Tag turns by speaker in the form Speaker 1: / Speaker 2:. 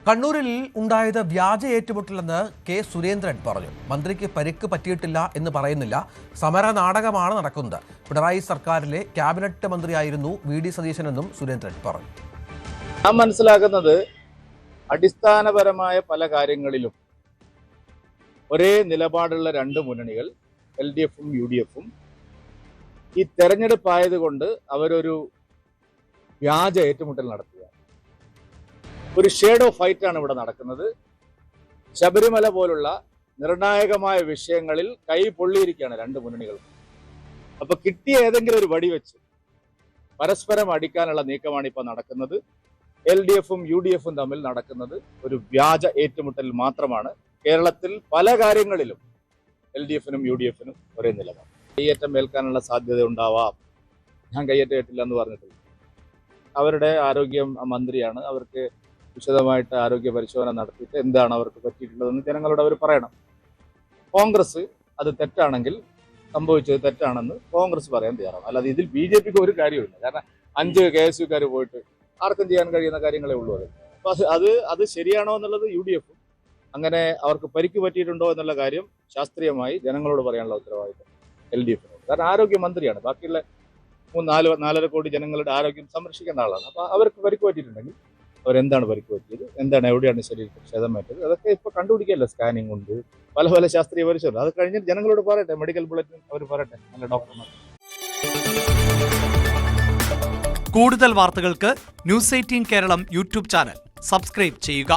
Speaker 1: കണ്ണൂരിൽ ഉണ്ടായത് വ്യാജ ഏറ്റുമുട്ടലെന്ന് കെ സുരേന്ദ്രൻ പറഞ്ഞു. മന്ത്രിക്ക് പരിക്ക് പറ്റിയിട്ടില്ല എന്ന് പറയുന്നില്ല. സമര നാടകമാണ് നടക്കുന്നത്. പിണറായി സർക്കാരിലെ ക്യാബിനറ്റ് മന്ത്രിയായിരുന്നു വി.ഡി. സതീശനെന്നും സുരേന്ദ്രൻ പറഞ്ഞു.
Speaker 2: ഞാൻ മനസ്സിലാക്കുന്നത് അടിസ്ഥാനപരമായ പല കാര്യങ്ങളിലും ഒരേ നിലപാടുള്ള രണ്ട് മുന്നണികൾ LDFും UDFും ഈ തെരഞ്ഞെടുപ്പായതുകൊണ്ട് അവരൊരു വ്യാജ ഏറ്റുമുട്ടൽ നടത്തുക. ഒരു ഷേഡോ ഫൈറ്റാണ് ഇവിടെ നടക്കുന്നത്. ശബരിമല പോലുള്ള നിർണായകമായ വിഷയങ്ങളിൽ കൈ പൊള്ളിയിരിക്കുകയാണ് രണ്ട് മുന്നണികൾക്കും. അപ്പൊ കിട്ടിയ ഏതെങ്കിലും ഒരു വടി വെച്ച് പരസ്പരം അടിക്കാനുള്ള നീക്കമാണ് ഇപ്പൊ നടക്കുന്നത്. LDFും UDFും തമ്മിൽ നടക്കുന്നത് ഒരു വ്യാജ ഏറ്റുമുട്ടൽ മാത്രമാണ്. കേരളത്തിൽ പല കാര്യങ്ങളിലും LDFനും UDFനും ഒരേ നിലപാട്. കയ്യേറ്റം ഏൽക്കാനുള്ള സാധ്യത ഉണ്ടാവാം. ഞാൻ കയ്യേറ്റം ഏറ്റില്ല എന്ന് പറഞ്ഞിട്ടില്ല. അവരുടെ ആരോഗ്യ മന്ത്രിയാണ്. അവർക്ക് വിശദമായിട്ട് ആരോഗ്യ പരിശോധന നടത്തിയിട്ട് എന്താണ് അവർക്ക് പറ്റിയിട്ടുള്ളതെന്ന് ജനങ്ങളോട് അവർ പറയണം. കോൺഗ്രസ് അത് തെറ്റാണെങ്കിൽ, സംഭവിച്ചത് തെറ്റാണെന്ന് കോൺഗ്രസ് പറയാൻ തയ്യാറാണ്. അല്ലാതെ ഇതിൽ BJPക്ക് ഒരു കാര്യമില്ല. കാരണം 5 KSUക്കാർ പോയിട്ട് ആർക്കും ചെയ്യാൻ കഴിയുന്ന കാര്യങ്ങളേ ഉള്ളൂ. അപ്പൊ അത് ശരിയാണോ എന്നുള്ളത് UDFും, അങ്ങനെ അവർക്ക് പരിക്ക് പറ്റിയിട്ടുണ്ടോ എന്നുള്ള കാര്യം ശാസ്ത്രീയമായി ജനങ്ങളോട് പറയാനുള്ള ഉത്തരവാദിത്വം LDFിനോട്. കാരണം ആരോഗ്യമന്ത്രിയാണ്. ബാക്കിയുള്ള 4.5 കോടി ജനങ്ങളുടെ ആരോഗ്യം സംരക്ഷിക്കേണ്ട ആളാണ്. അപ്പൊ അവർക്ക് പരിക്ക് പറ്റിയിട്ടുണ്ടെങ്കിൽ അവരെന്താണ് പരിക്ക് പറ്റിയത്, എന്താണ്, എവിടെയാണ് ശരീരത്തിൽ ക്ഷതമേറ്റത്, അതൊക്കെ ഇപ്പൊ കണ്ടുപിടിക്കല്ലോ. സ്കാനിങ് ഉണ്ട്, പല ശാസ്ത്രീയ പരിശോധന. അത് കഴിഞ്ഞ് ജനങ്ങളോട് പറയട്ടെ, മെഡിക്കൽ ബുള്ളറ്റിൻ അവർ പറയട്ടെ, നല്ല ഡോക്ടർമാർ.
Speaker 3: കൂടുതൽ വാർത്തകൾക്ക് News 18 Keralam YouTube channel subscribe ചെയ്യുക.